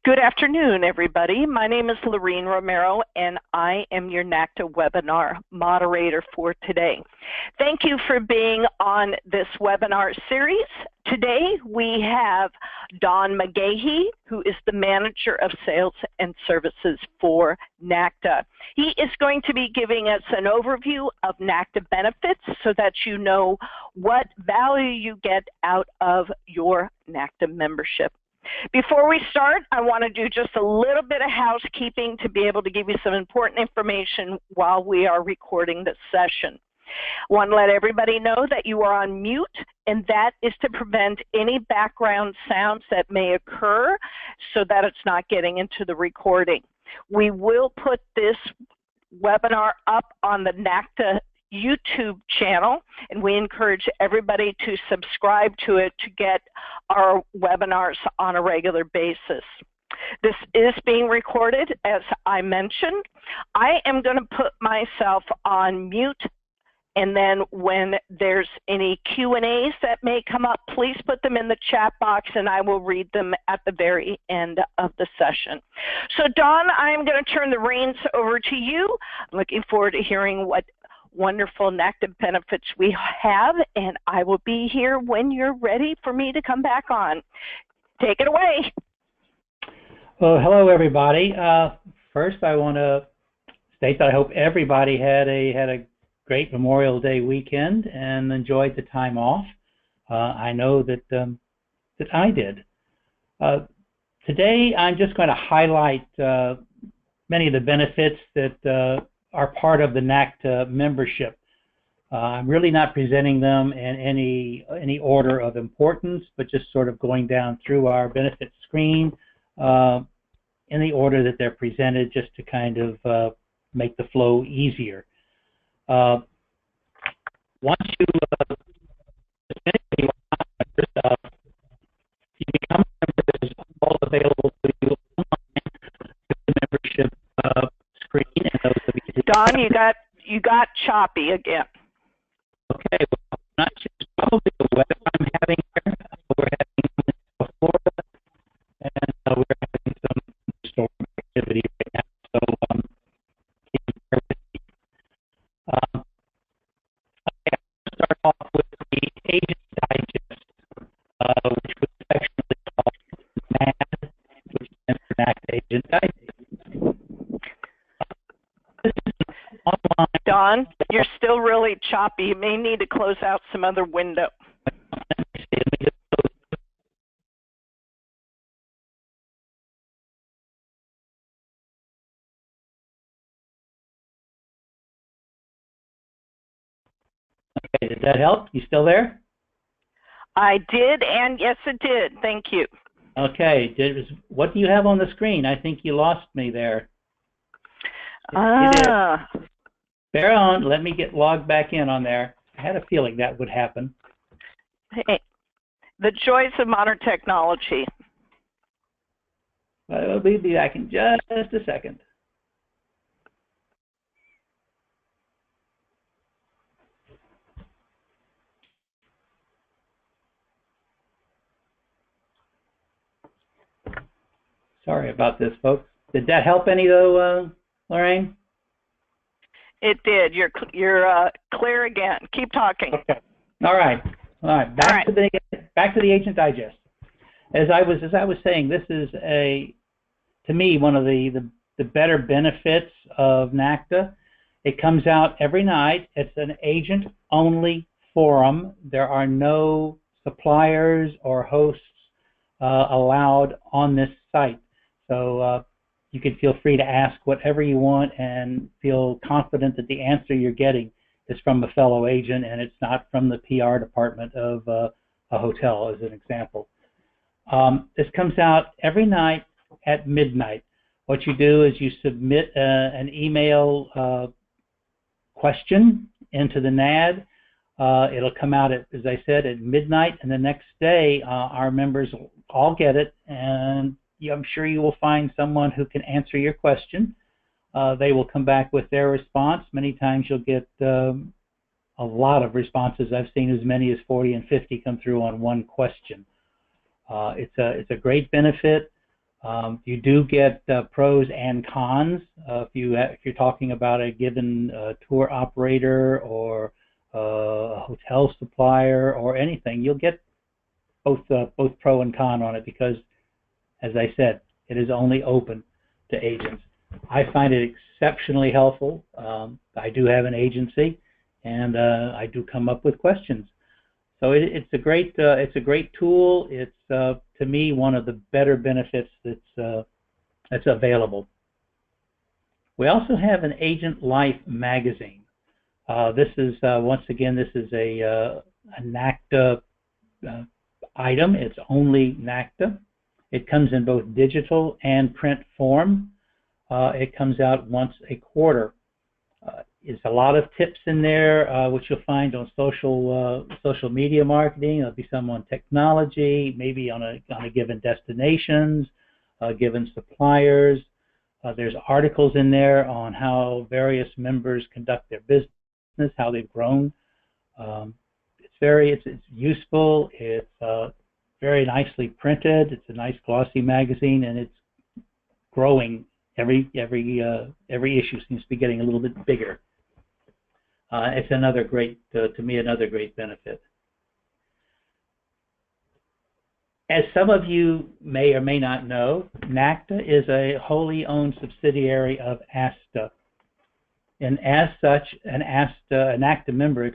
Good afternoon, everybody. My name is Lorene Romero, and I am your NACTA webinar moderator for today. Thank you for being on this webinar series. Today, we have Don McGahey, who is the Manager of Sales and Services for NACTA. He is going to be giving us an overview of NACTA benefits so that you know what value you get out of your NACTA membership. Before we start, I want to do just a little bit of housekeeping to be able to give you some important information while we are recording this session. I want to let everybody know that you are on mute, and that is to prevent any background sounds that may occur so that it's not getting into the recording. We will put this webinar up on the NACTA YouTube channel, and we encourage everybody to subscribe to it to get our webinars on a regular basis. This is being recorded, as I mentioned. I am going to put myself on mute, and then when there's any Q&As that may come up, please put them in the chat box, and I will read them at the very end of the session. So, Dawn, I am going to turn the reins over to you. I'm looking forward to hearing what wonderful NACTA benefits we have, and I will be here when you're ready for me to come back on. Take it away. Well, hello everybody. First, I want to state that I hope everybody had a great Memorial Day weekend and enjoyed the time off. I know that that I did. Today, I'm just going to highlight many of the benefits that are part of the NACTA membership. I'm really not presenting them in any order of importance, but just sort of going down through our benefit screen in the order that they're presented, just to kind of make the flow easier. Once you you become members, all available to you online through the membership screen. And those of you Don, you got choppy again. Okay, well, I'm not just probably the weather I'm having here. We're having Florida, and we're having some storm activity right now. So keep bear with me. Okay, I'm going to start off with the Agent Digest, which was actually called NAD, which stands for NACTA Agent Digest. Don, you're still really choppy. You may need to close out some other window. Okay, did that help? You still there? I did, and yes, it did. Thank you. Okay, what do you have on the screen? I think you lost me there. Bear on, let me get logged back in on there. I had a feeling that would happen. Hey, the joys of modern technology. We'll be back in just a second. Sorry about this, folks. Did that help any, though, Lorraine? It did. You're clear again. Keep talking. Okay. All right. Back to the Agent Digest. As I was saying, this is to me one of the better benefits of NACTA. It comes out every night. It's an agent-only forum. There are no suppliers or hosts allowed on this site. So you can feel free to ask whatever you want and feel confident that the answer you're getting is from a fellow agent and it's not from the PR department of a hotel, as an example. This comes out every night at midnight. What you do is you submit an email question into the NAD. It'll come out, as I said, at midnight, and the next day our members will all get it, and I'm sure you will find someone who can answer your question. They will come back with their response. Many times you'll get a lot of responses. I've seen as many as 40 and 50 come through on one question. It's a great benefit. You do get pros and cons. If you're talking about a given tour operator or a hotel supplier or anything, you'll get both pro and con on it because, as I said, it is only open to agents. I find it exceptionally helpful. I do have an agency, and I do come up with questions. So it's a great tool. It's to me one of the better benefits that's available. We also have an Agent Life magazine. This is once again a NACTA item. It's only NACTA. It comes in both digital and print form. It comes out once a quarter. There's a lot of tips in there, which you'll find on social media marketing. There'll be some on technology, maybe on a given destinations, given suppliers. There's articles in there on how various members conduct their business, how they've grown. It's useful. It's very nicely printed. It's a nice glossy magazine, and it's growing. Every issue seems to be getting a little bit bigger. It's another great, to me, another great benefit. As some of you may or may not know, NACTA is a wholly owned subsidiary of Asta. And as such, an NACTA member,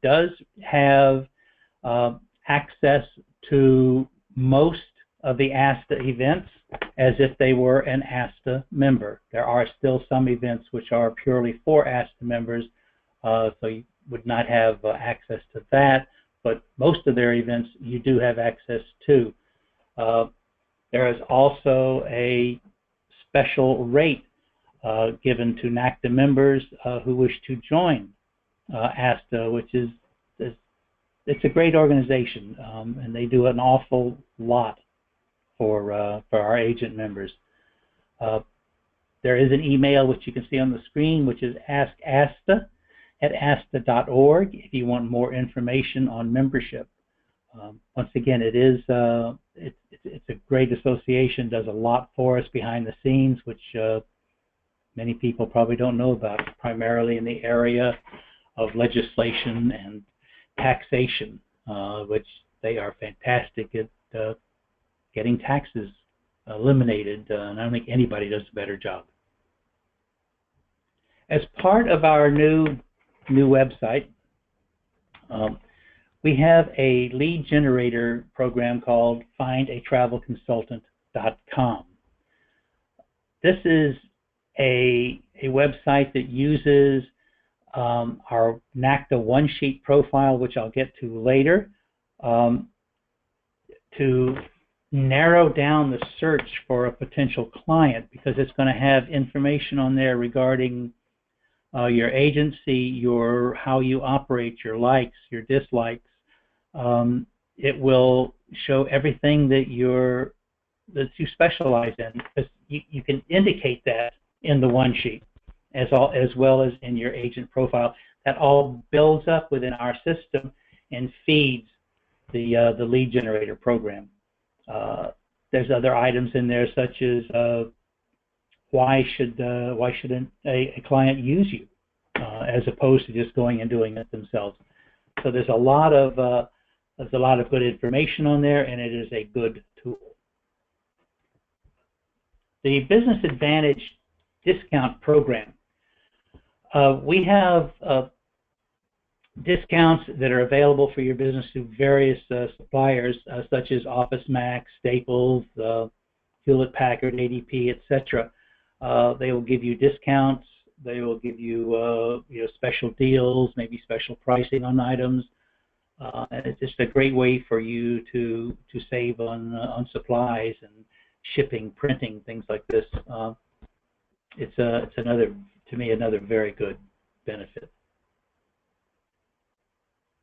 does have access to most of the Asta events as if they were an Asta member. There are still some events which are purely for Asta members, so you would not have access to that, but most of their events you do have access to. There is also a special rate given to NACTA members who wish to join Asta, which is it's a great organization, and they do an awful lot for our agent members. There is an email which you can see on the screen, which is askasta@asta.org if you want more information on membership. Once again, it's a great association, does a lot for us behind the scenes, which many people probably don't know about, primarily in the area of legislation and taxation, which they are fantastic at getting taxes eliminated, and I don't think anybody does a better job. As part of our new website, we have a lead generator program called findatravelconsultant.com. This is a website that uses our NACTA one-sheet profile, which I'll get to later, to narrow down the search for a potential client, because it's going to have information on there regarding your agency, how you operate, your likes, your dislikes. It will show everything that you specialize in. You can indicate that in the one sheet, as well as in your agent profile. That all builds up within our system and feeds the lead generator program. There's other items in there, such as why should a client use you, as opposed to just going and doing it themselves. So there's a lot of good information on there, and it is a good tool. The Business Advantage discount program. We have discounts that are available for your business through various suppliers, such as OfficeMax, Staples, Hewlett-Packard, ADP, etc. They will give you discounts. They will give you special deals, maybe special pricing on items, and it's just a great way for you to save on supplies and shipping, printing, things like this. It's another, to me, another very good benefit.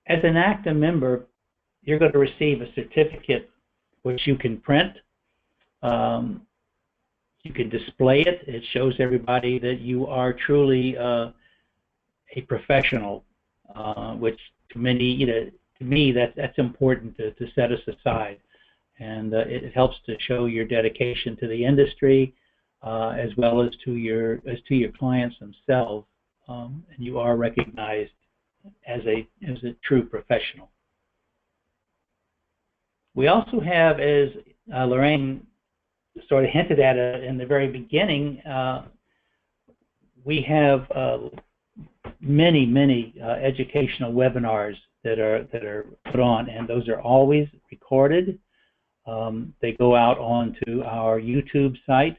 As an NACTA member, you're going to receive a certificate which you can print. You can display it. It shows everybody that you are truly a professional, which to me that's important to set us aside. and it helps to show your dedication to the industry as well as to your clients themselves, and you are recognized as a true professional. We also have, as Lorraine sort of hinted at in the very beginning, we have many educational webinars that are put on, and those are always recorded. They go out onto our YouTube site,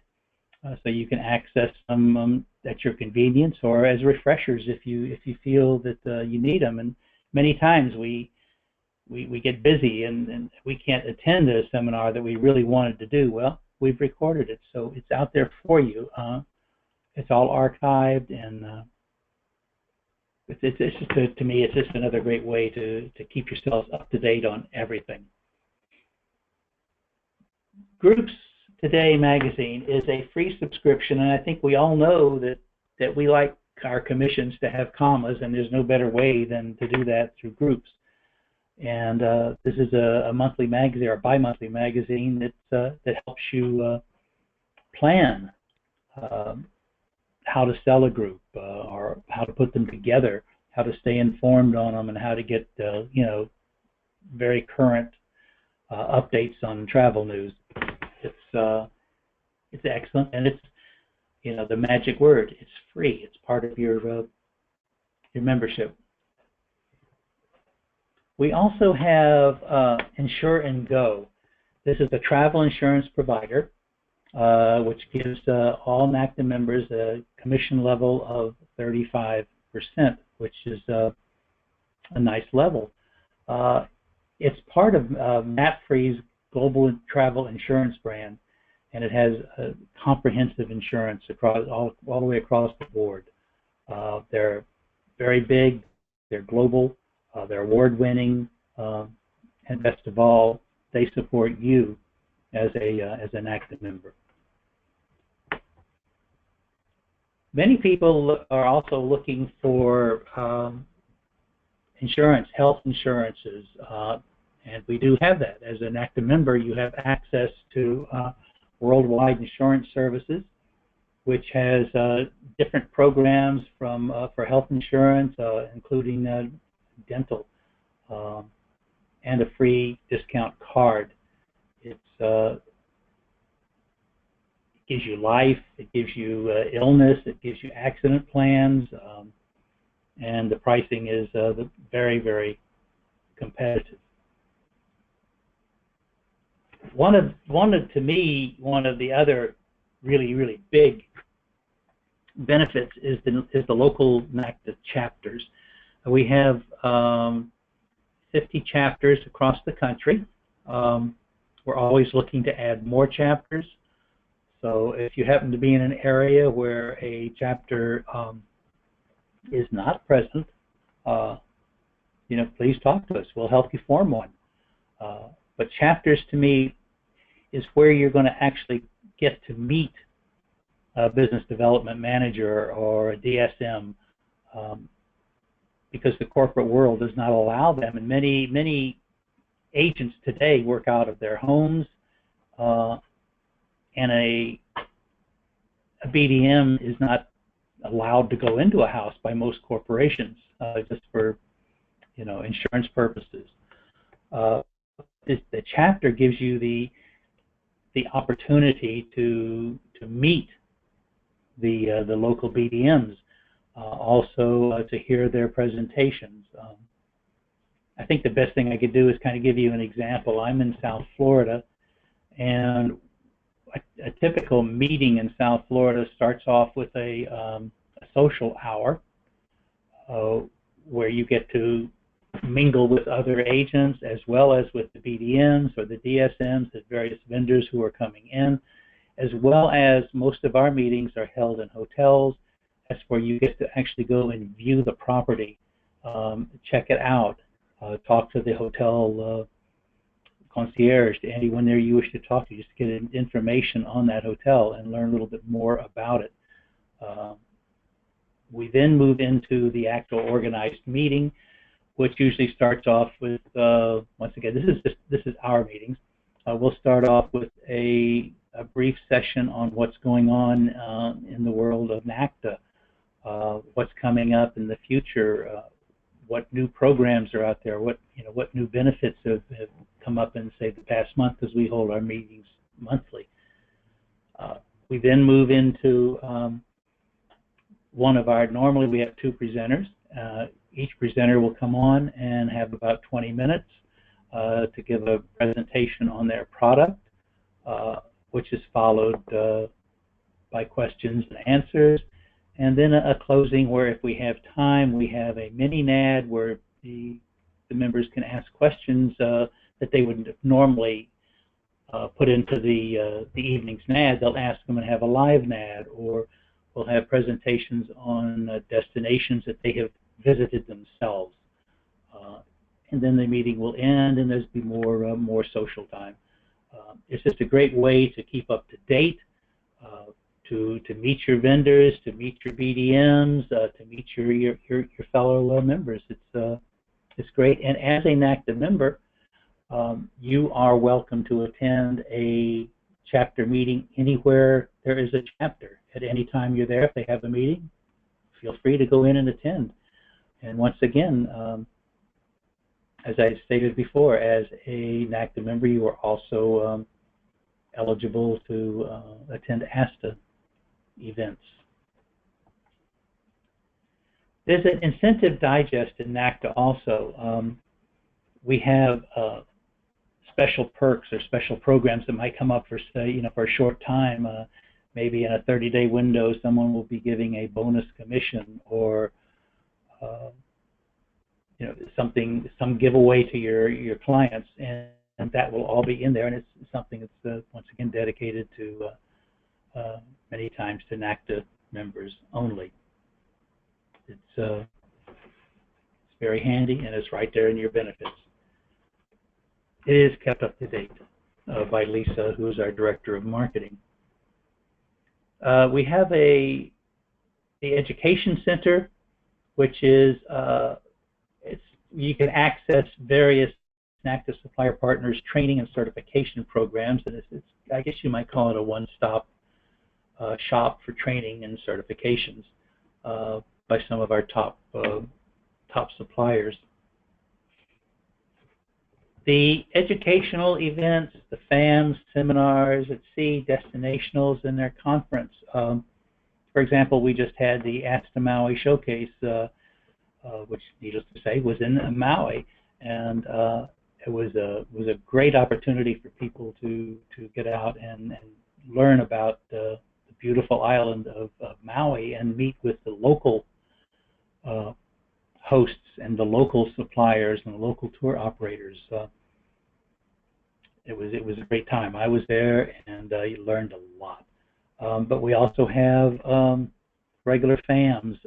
so you can access them at your convenience or as refreshers if you feel that you need them. And many times we get busy and we can't attend a seminar that we really wanted to do. Well, we've recorded it, so it's out there for you. It's all archived, and it's just to me, it's just another great way to keep yourselves up to date on everything. Groups Today magazine is a free subscription, and I think we all know that we like our commissions to have commas, and there's no better way than to do that through groups. And this is a monthly magazine or bi-monthly magazine that helps you plan how to sell a group or how to put them together, how to stay informed on them, and how to get very current updates on travel news. It's excellent, and it's the magic word. It's free. It's part of your membership. We also have Insure and Go. This is a travel insurance provider which gives all NACTA members a commission level of 35%, which is a nice level. It's part of Matt Free's global travel insurance brand, and it has comprehensive insurance across all the way across the board. They're very big. They're global. They're award-winning, and best of all, they support you as an active member. Many people are also looking for insurance, health insurances, and we do have that. As an active member, you have access to worldwide insurance services, which has different programs for health insurance, including dental, and a free discount card. It gives you life, it gives you illness, it gives you accident plans, and the pricing is very, very competitive. To me, one of the other really big benefits is the local NACTA chapters. We have 50 chapters across the country. We're always looking to add more chapters. So if you happen to be in an area where a chapter is not present, please talk to us. We'll help you form one. But chapters, to me, is where you're going to actually get to meet a business development manager or a DSM, because the corporate world does not allow them. And many agents today work out of their homes, and a BDM is not allowed to go into a house by most corporations, just for insurance purposes. The chapter gives you the opportunity to meet the local BDMs, also to hear their presentations. I think the best thing I could do is kind of give you an example. I'm in South Florida, and a typical meeting in South Florida starts off with a social hour where you get to mingle with other agents as well as with the BDMs or the DSMs, the various vendors who are coming in, as well as most of our meetings are held in hotels. That's where you get to actually go and view the property, check it out, talk to the hotel concierge, to anyone there you wish to talk to, just to get information on that hotel and learn a little bit more about it. We then move into the actual organized meeting, which usually starts off with, once again, this is our meetings. We'll start off with a brief session on what's going on in the world of NACTA, what's coming up in the future, what new programs are out there, what new benefits have come up in, say, the past month as we hold our meetings monthly. We then move into normally we have two presenters. Each presenter will come on and have about 20 minutes to give a presentation on their product, which is followed by questions and answers, and then a closing where, if we have time, we have a mini NAD where the members can ask questions that they would normally put into the evening's NAD. They'll ask them and have a live NAD, or we'll have presentations on destinations that they have visited themselves. And then the meeting will end, and there's be more social time. It's just a great way to keep up to date, to meet your vendors, to meet your BDMs, to meet your fellow members. It's great. And as a NACTA member, you are welcome to attend a chapter meeting anywhere there is a chapter. At any time you're there, if they have a meeting, feel free to go in and attend. And once again, as I stated before, as a NACTA member, you are also eligible to attend Asta events. There's an incentive digest in NACTA also. We have special perks or special programs that might come up for, say, for a short time. Maybe in a 30-day window, someone will be giving a bonus commission, or some giveaway to your clients, and that will all be in there. And it's something that's once again dedicated to many times to NACTA members only. It's very handy, and it's right there in your benefits. It is kept up to date by Lisa, who is our Director of Marketing. We have the Education Center, which is you can access various NACTA supplier partners training and certification programs, and it's I guess you might call it a one-stop shop for training and certifications by some of our top suppliers. The educational events, the FAMs, seminars at sea, destinationals, and their conference. For example, we just had the Asta Maui Showcase, which, needless to say, was in Maui, and it was a great opportunity for people to get out and learn about the beautiful island of Maui and meet with the local hosts and the local suppliers and the local tour operators. It was a great time. I was there, and you learned a lot. But we also have regular FAMs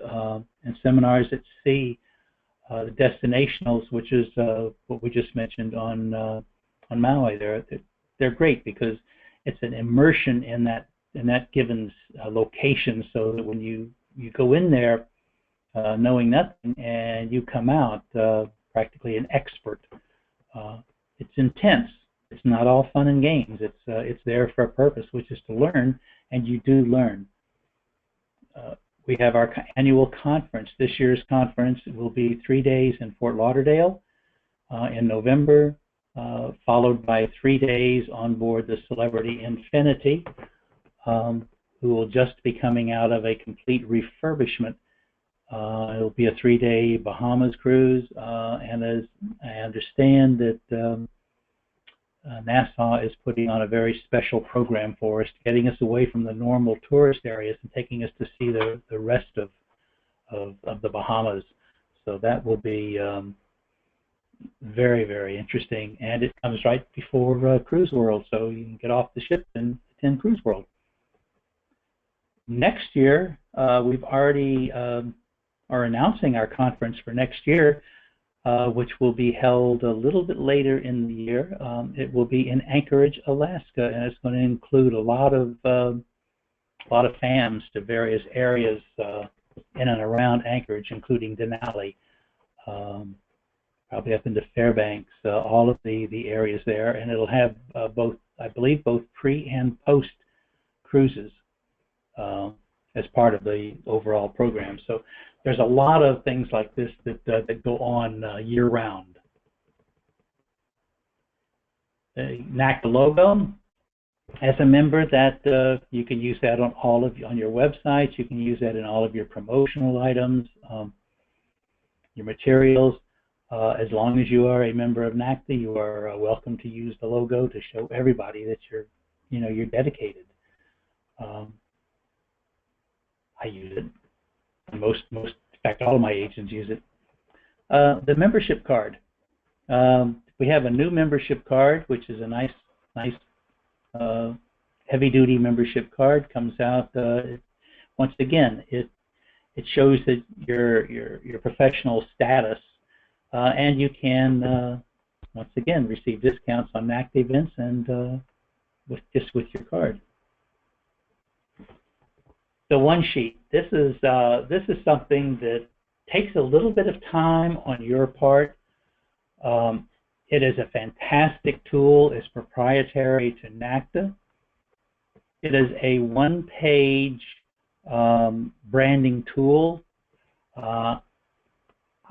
and seminars at sea, the destinationals, which is what we just mentioned on Maui. They're great because it's an immersion in that given location, so that when you go in there knowing nothing and you come out practically an expert. It's intense. It's not all fun and games. It's there for a purpose, which is to learn, and you do learn. We have our annual conference. This year's conference will be 3 days in Fort Lauderdale in November, followed by 3 days on board the Celebrity Infinity, who will just be coming out of a complete refurbishment. It'll be a 3-day Bahamas cruise, and as I understand that Nassau is putting on a very special program for us, getting us away from the normal tourist areas and taking us to see the rest of the Bahamas. So that will be very, very interesting, and it comes right before Cruise World, so you can get off the ship and attend Cruise World. Next year, we've already are announcing our conference for next year, which will be held a little bit later in the year. It will be in Anchorage, Alaska, and it's going to include a lot of FAMs to various areas in and around Anchorage, including Denali. probably up into Fairbanks, all of the areas there, and it'll have both, I believe, both pre and post cruises as part of the overall program. So there's a lot of things like this that go on year-round. The NACTA logo, as a member, that you can use that on your websites. You can use that in all of your promotional items, your materials. As long as you are a member of NACTA, you are welcome to use the logo to show everybody that you're dedicated. I use it. Most, in fact, all of my agents use it. The membership card. We have a new membership card, which is a nice heavy-duty membership card. Comes out. Once again, it shows that your professional status, and you can once again receive discounts on NACTA events and with your card. The one sheet. This is something that takes a little bit of time on your part. It is a fantastic tool. It's proprietary to NACTA. It is a one-page branding tool. I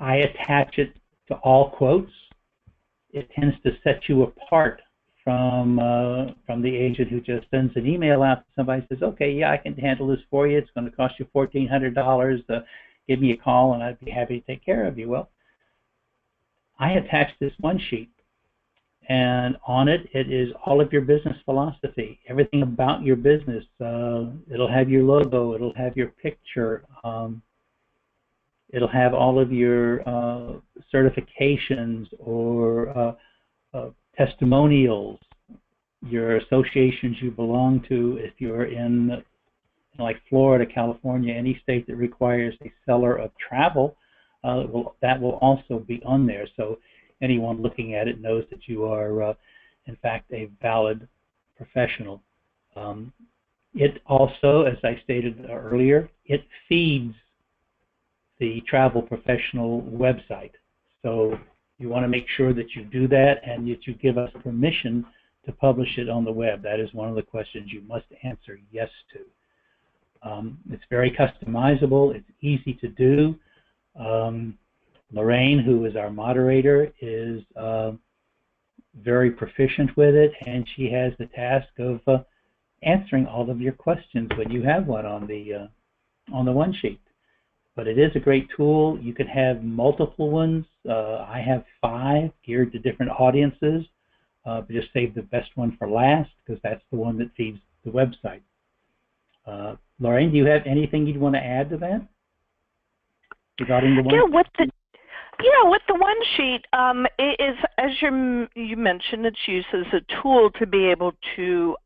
attach it to all quotes. It tends to set you apart from the agent who just sends an email out to somebody and says, okay, yeah, I can handle this for you. It's going to cost you $1,400. Give me a call and I'd be happy to take care of you. Well, I attach this one sheet, and on it, it is all of your business philosophy, everything about your business. It'll have your logo. It'll have your picture. It'll have all of your certifications or testimonials, your associations you belong to. If you're in like Florida, California, any state that requires a seller of travel, that will also be on there. So anyone looking at it knows that you are, in fact, a valid professional. It also, as I stated earlier, it feeds the travel professional website. So you want to make sure that you do that and that you give us permission to publish it on the web. That is one of the questions you must answer yes to. It's very customizable. It's easy to do. Lorraine, who is our moderator, is very proficient with it, and she has the task of answering all of your questions when you have one on the one sheet. But it is a great tool. You can have multiple ones. I have 5 geared to different audiences. But just save the best one for last because that's the one that feeds the website. Lorraine, do you have anything you'd want to add to that regarding the one? Yeah, with the one sheet, it is, as you mentioned, it's used as a tool to be able to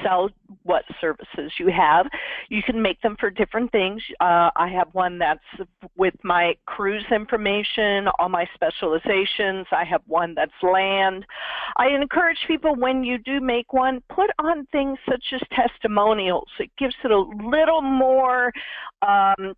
sell what services you have. You can make them for different things. I have one that's with my cruise information, all my specializations. I have one that's land. I encourage people, when you do make one, put on things such as testimonials. It gives it a little more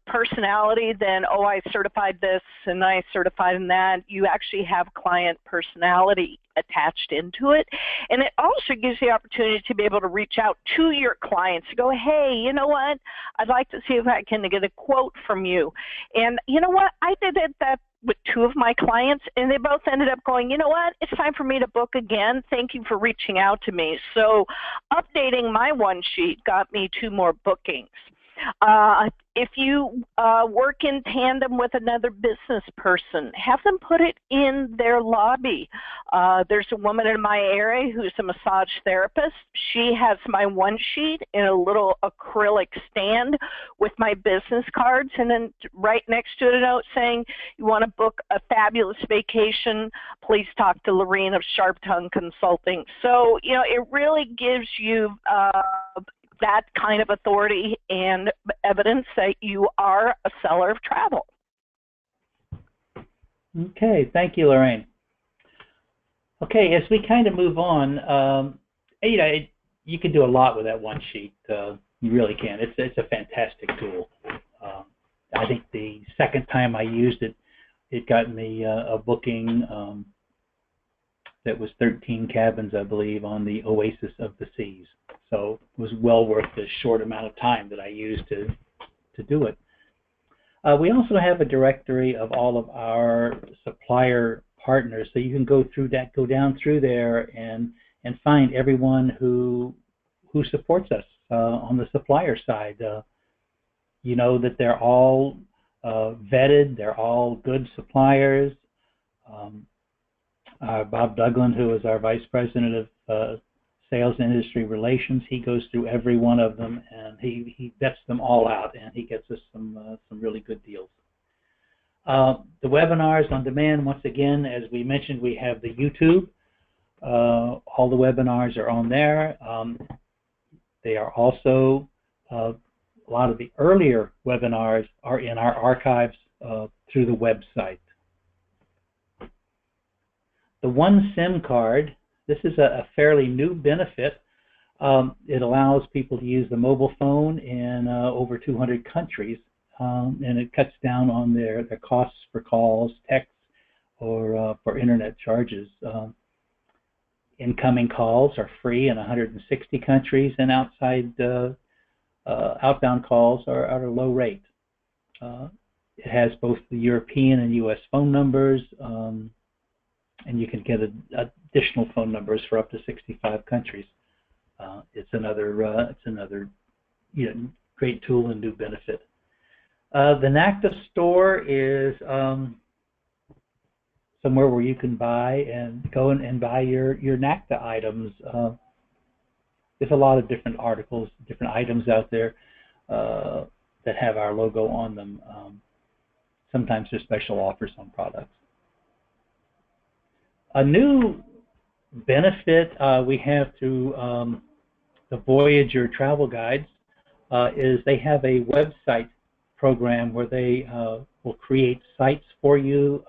personality than, oh, I certified this and I certified in that. You actually have client personality attached into it, and it also gives the opportunity to be able to reach out to your clients to go, hey, you know what, I'd like to see if I can get a quote from you. And you know what, I did that with 2 of my clients, and they both ended up going, you know what, it's time for me to book again. Thank you for reaching out to me. So updating my one sheet got me 2 more bookings. If you work in tandem with another business person, have them put it in their lobby. There's a woman in my area who's a massage therapist. She has my one sheet in a little acrylic stand with my business cards, and then right next to it a note saying, you want to book a fabulous vacation, please talk to Lorraine of Sharp Tongue Consulting. So, you know, it really gives you that kind of authority and evidence that you are a seller of travel. Okay, thank you, Lorraine. Okay, as we kind of move on, you know, you can do a lot with that one sheet. You really can. It's a fantastic tool. I think the second time I used it, it got me a booking that was 13 cabins, I believe, on the Oasis of the Seas. So it was well worth the short amount of time that I used to do it. We also have a directory of all of our supplier partners, so you can go down through there and find everyone who supports us on the supplier side. You know that they're all vetted, they're all good suppliers. Bob Douglin, who is our Vice President of Sales and Industry Relations, he goes through every one of them and he vets them all out, and he gets us some really good deals. The webinars on demand, once again, as we mentioned, we have the YouTube. All the webinars are on there. They are also, a lot of the earlier webinars are in our archives through the website. The OneSIM card, this is a fairly new benefit. It allows people to use the mobile phone in over 200 countries, and it cuts down on their costs for calls, texts, or for internet charges. Incoming calls are free in 160 countries, and outbound calls are at a low rate. It has both the European and U.S. phone numbers, and you can get additional phone numbers for up to 65 countries. It's another great tool and new benefit. The NACTA store is somewhere where you can go and buy your NACTA items. There's a lot of different articles, different items out there that have our logo on them. Sometimes there's special offers on products. A new benefit we have through the Voyager travel guides is they have a website program where they will create sites for you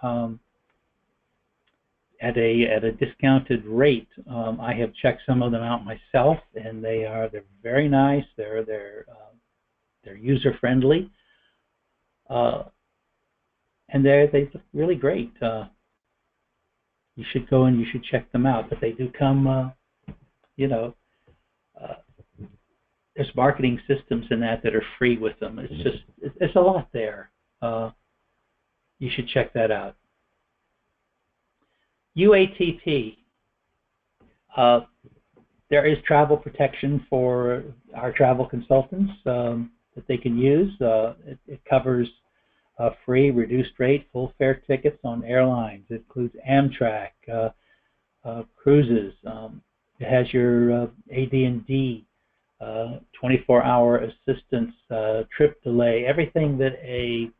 at a discounted rate. I have checked some of them out myself, and they're very nice. They're user friendly, and they're really great. You should go and you should check them out. But they do come, there's marketing systems in that are free with them. It's a lot there. You should check that out. UATP. There is travel protection for our travel consultants that they can use. It covers free, reduced rate, full fare tickets on airlines. It includes Amtrak, cruises. It has your AD&D, 24-hour assistance, trip delay, everything that a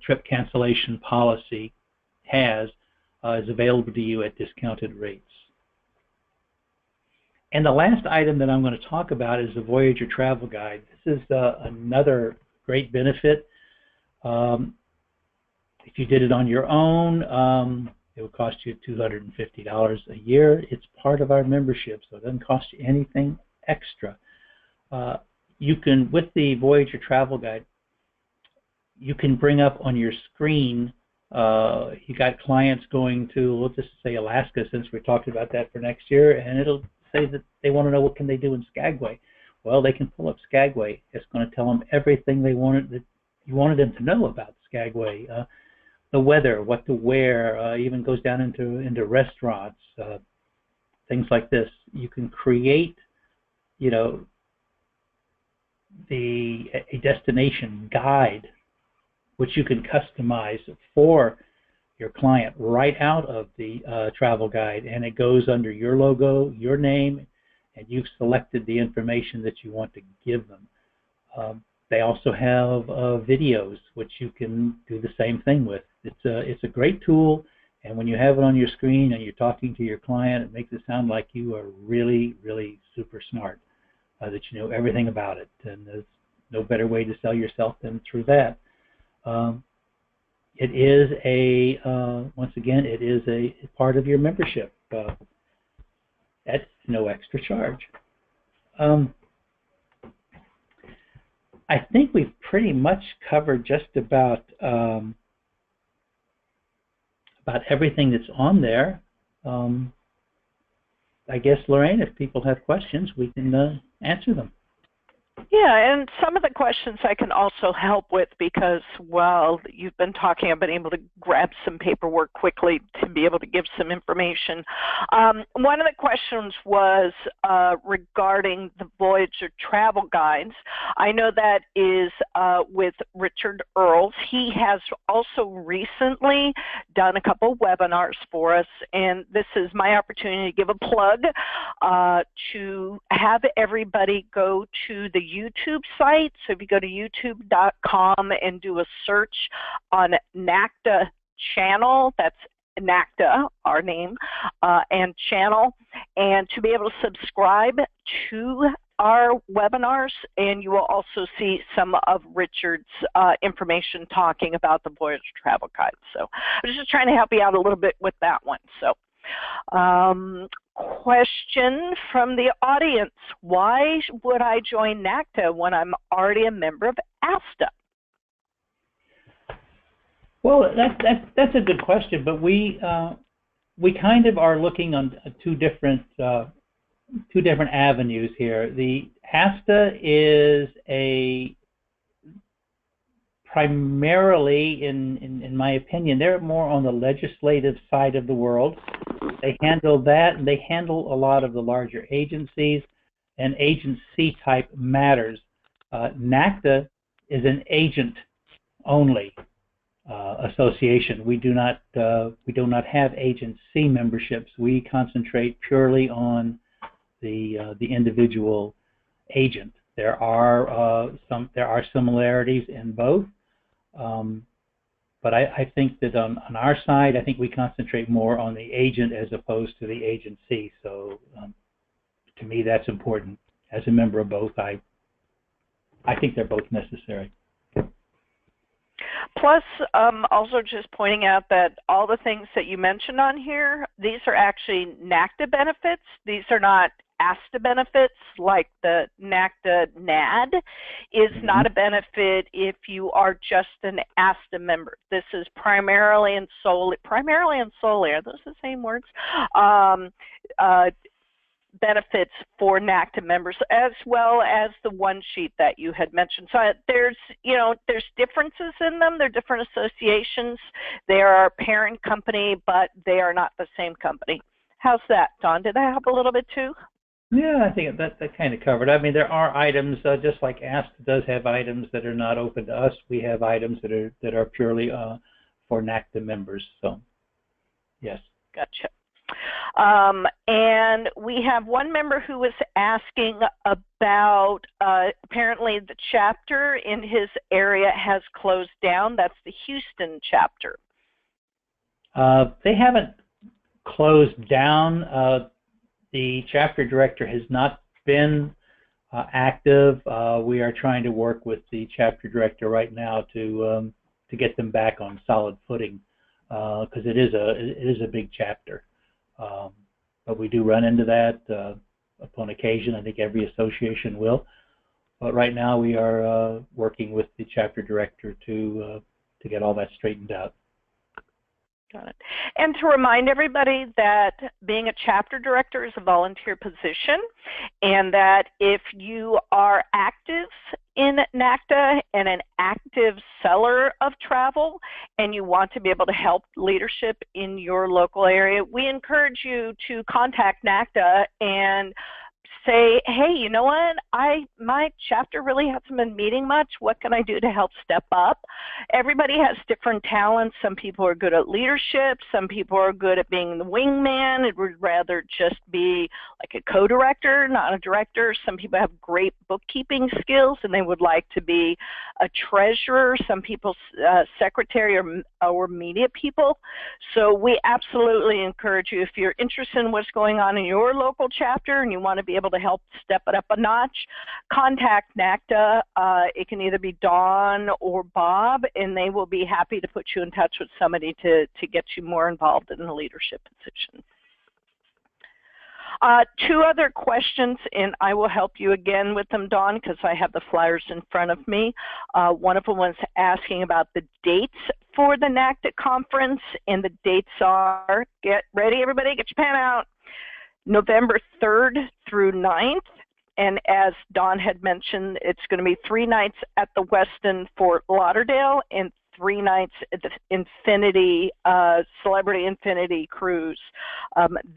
trip cancellation policy has is available to you at discounted rates. And the last item that I'm going to talk about is the Voyager Travel Guide. This is another great benefit. If you did it on your own, it would cost you $250 a year. It's part of our membership, so it doesn't cost you anything extra. You can, with the Voyager Travel Guide, you can bring up on your screen, you got clients going to, let's just say Alaska, since we're talking about that for next year, and it'll say that they want to know what can they do in Skagway. Well, they can pull up Skagway. It's going to tell them everything they wanted that you wanted them to know about Skagway. The weather, what to wear, even goes down into restaurants, things like this. You can create, a destination guide, which you can customize for your client right out of the travel guide, and it goes under your logo, your name, and you've selected the information that you want to give them. They also have videos, which you can do the same thing with. It's a great tool, and when you have it on your screen and you're talking to your client, it makes it sound like you are really, really super smart, that you know everything about it, and there's no better way to sell yourself than through that. It is once again, it is a part of your membership. That's no extra charge. I think we've pretty much covered just about about everything that's on there. I guess, Lorraine, if people have questions, we can answer them. Yeah, and some of the questions I can also help with because while you've been talking, I've been able to grab some paperwork quickly to be able to give some information. One of the questions was regarding the Voyager travel guides. I know that is with Richard Earls. He has also recently done a couple webinars for us, and this is my opportunity to give a plug to have everybody go to the YouTube site. So if you go to youtube.com and do a search on NACTA channel, that's NACTA, our name, and channel, and to be able to subscribe to our webinars, and you will also see some of Richard's information talking about the Voyager travel guide. So I was just trying to help you out a little bit with that one. So question from the audience: why would I join NACTA when I'm already a member of Asta? Well, that's a good question, but we kind of are looking on two different avenues here. The Asta is primarily, in my opinion, they're more on the legislative side of the world. They handle that, and they handle a lot of the larger agencies and agency type matters. NACTA is an agent only association. We do not have agency memberships. We concentrate purely on the individual agent. There are similarities in both, but I think that on our side, I think we concentrate more on the agent as opposed to the agency. So to me, that's important. As a member of both, I think they're both necessary. Plus, also just pointing out that all the things that you mentioned on here, these are actually NACTA benefits. These are not Asta benefits, like the NACTA NAD is not a benefit if you are just an Asta member. This is primarily and solely, are those the same words? Benefits for NACTA members, as well as the one sheet that you had mentioned. So there's differences in them. They're different associations. They are a parent company, but they are not the same company. How's that, Don? Did that help a little bit too? Yeah, I think that kind of covered. I mean, there are items, just like Asta does have items that are not open to us. We have items that are purely for NACTA members. So, yes. Gotcha. And we have one member who was asking about apparently the chapter in his area has closed down. That's the Houston chapter. They haven't closed down. The chapter director has not been active. We are trying to work with the chapter director right now to get them back on solid footing, because it is a big chapter. But we do run into that upon occasion. I think every association will. But right now we are working with the chapter director to get all that straightened out. Got it. And to remind everybody that being a chapter director is a volunteer position, and that if you are active in NACTA and an active seller of travel and you want to be able to help leadership in your local area, we encourage you to contact NACTA and say, hey, you know what, my chapter really hasn't been meeting much. What can I do to help step up? Everybody has different talents. Some people are good at leadership. Some people are good at being the wingman. It would rather just be like a co-director, not a director. Some people have great bookkeeping skills and they would like to be a treasurer. Some people secretary or media people. So we absolutely encourage you, if you're interested in what's going on in your local chapter and you want to be able to help step it up a notch, contact NACTA. It can either be Dawn or Bob, and they will be happy to put you in touch with somebody to get you more involved in a leadership position. Two other questions, and I will help you again with them, Dawn, because I have the flyers in front of me. One of them was asking about the dates for the NACTA conference, and the dates are, get ready everybody, get your pen out, November 3rd through 9th. And as Dawn had mentioned, it's going to be 3 nights at the Westin Fort Lauderdale and 3 nights at the Infinity, Celebrity Infinity Cruise.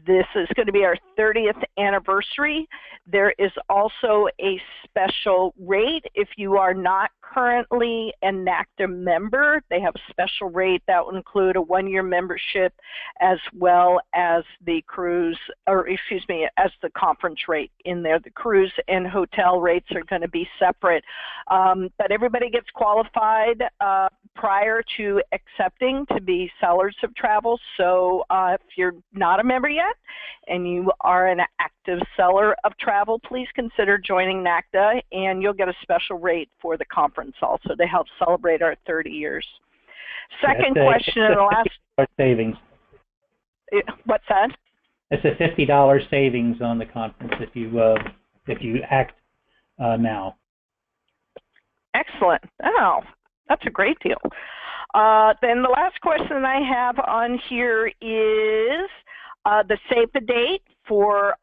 This is going to be our 30th anniversary. There is also a special rate if you are not currently a NACTA member. They have a special rate that will include a 1-year membership as well as the cruise, or excuse me, as the conference rate in there. The cruise and hotel rates are going to be separate. But everybody gets qualified prior to accepting to be sellers of travel. So if you're not a member yet and you are an active seller of travel, please consider joining NACTA, and you'll get a special rate for the conference also to help celebrate our 30 years. Second question, and the last savings. What's that? It's a $50 savings on the conference if you act now. Excellent. Oh, that's a great deal. Then the last question I have on here is the save the date for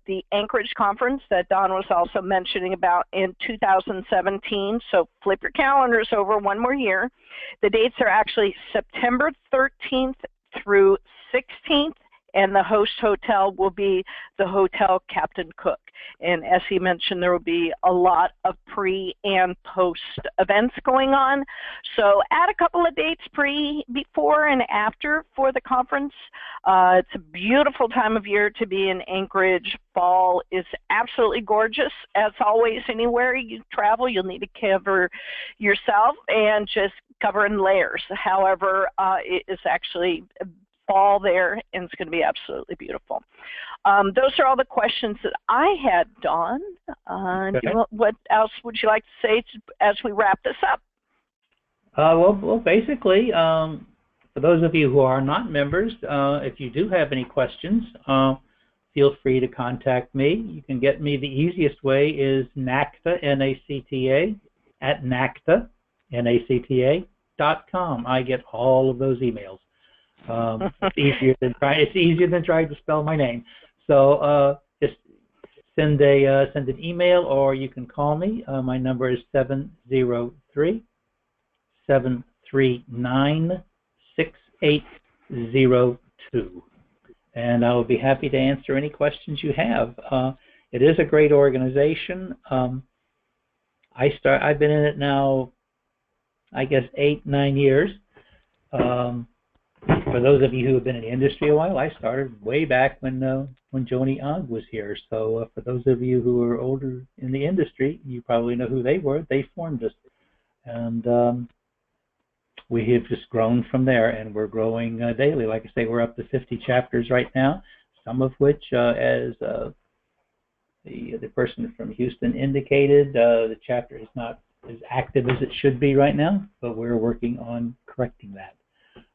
the Anchorage Conference that Don was also mentioning about in 2017. So flip your calendars over one more year. The dates are actually September 13th through 16th, and the host hotel will be the Hotel Captain Cook. And as he mentioned, there will be a lot of pre and post events going on. So add a couple of dates before and after for the conference. It's a beautiful time of year to be in Anchorage. Fall is absolutely gorgeous. As always, anywhere you travel, you'll need to cover yourself and just cover in layers. However, it is actually fall there, and it's going to be absolutely beautiful. Those are all the questions that I had, Dawn. What else would you like to say as we wrap this up? Well, basically, for those of you who are not members, if you do have any questions, feel free to contact me. You can get me, the easiest way is NACTA, N-A-C-T-A, at NACTA, N-A-C-T-A.com. I get all of those emails. It's easier than trying to spell my name. So just send an email, or you can call me. My number is 703-739-6802, and I will be happy to answer any questions you have. It is a great organization. I've been in it now, I guess 8-9 years. For those of you who have been in the industry a while, I started way back when Joni Ogg was here. So for those of you who are older in the industry, you probably know who they were. They formed us. And we have just grown from there, and we're growing daily. Like I say, we're up to 50 chapters right now, some of which, as the person from Houston indicated, the chapter is not as active as it should be right now, but we're working on correcting that.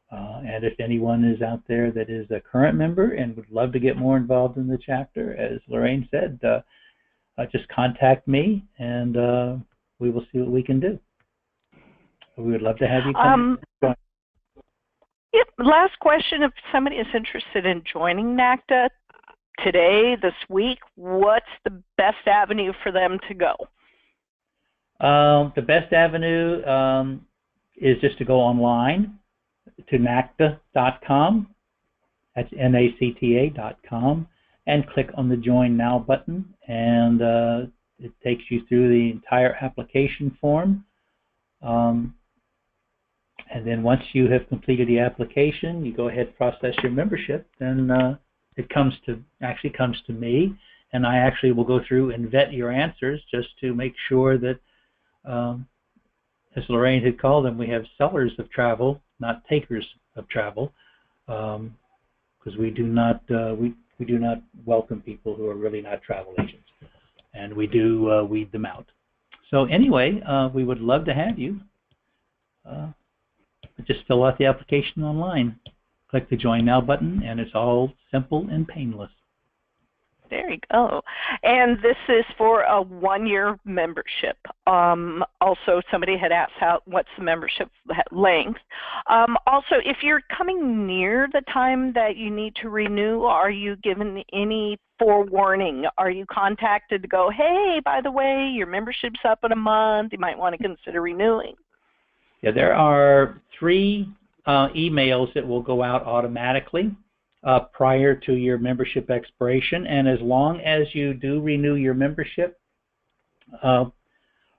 And if anyone is out there that is a current member and would love to get more involved in the chapter, as Lorraine said, just contact me, and we will see what we can do. We would love to have you come. Last question, if somebody is interested in joining NACTA today, this week, what's the best avenue for them to go? The best avenue is just to go online to NACTA.com, that's NACTA.com, and click on the Join Now button, and it takes you through the entire application form. And then once you have completed the application, you go ahead and process your membership, and it actually comes to me, and I actually will go through and vet your answers just to make sure that, as Lorraine had called them, we have sellers of travel, not takers of travel, because we do not welcome people who are really not travel agents, and we do weed them out. So anyway, we would love to have you. Just fill out the application online, click the Join Now button, and it's all simple and painless. There you go. And this is for a 1-year membership. Also, somebody had asked what's the membership length. Also, if you're coming near the time that you need to renew, are you given any forewarning? Are you contacted to go, hey, by the way, your membership's up in a month, you might want to consider renewing? Yeah, there are 3 emails that will go out automatically prior to your membership expiration, and as long as you do renew your membership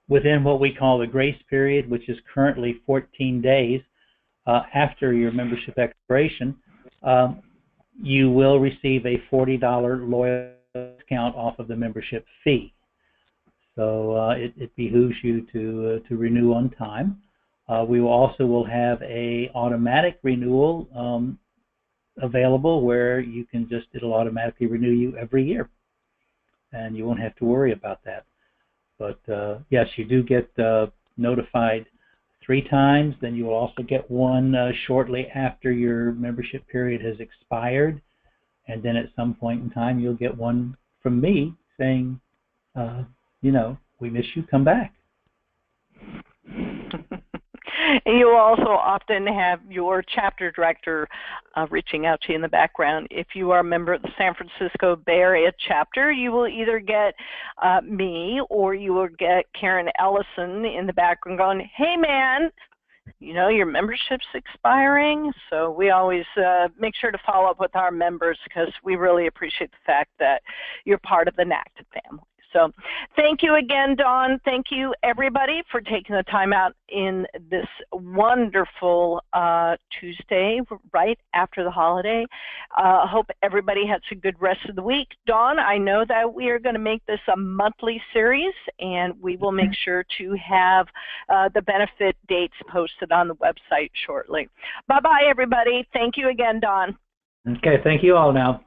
within what we call the grace period, which is currently 14 days after your membership expiration, you will receive a $40 loyalty discount off of the membership fee. So it behooves you to renew on time. We also will have a automatic renewal available where you can it'll automatically renew you every year, and you won't have to worry about that. But yes, you do get notified 3 times. Then you will also get one shortly after your membership period has expired, and then at some point in time you'll get one from me saying, we miss you, come back. You also often have your chapter director reaching out to you in the background. If you are a member of the San Francisco Bay Area chapter, you will either get me or you will get Karen Ellison in the background going, hey man, your membership's expiring. So we always make sure to follow up with our members because we really appreciate the fact that you're part of the NACTA family. So thank you again, Dawn. Thank you, everybody, for taking the time out in this wonderful Tuesday right after the holiday. Hope everybody has a good rest of the week. Dawn, I know that we are going to make this a monthly series, and we will make sure to have the benefit dates posted on the website shortly. Bye-bye, everybody. Thank you again, Dawn. Okay, thank you all now.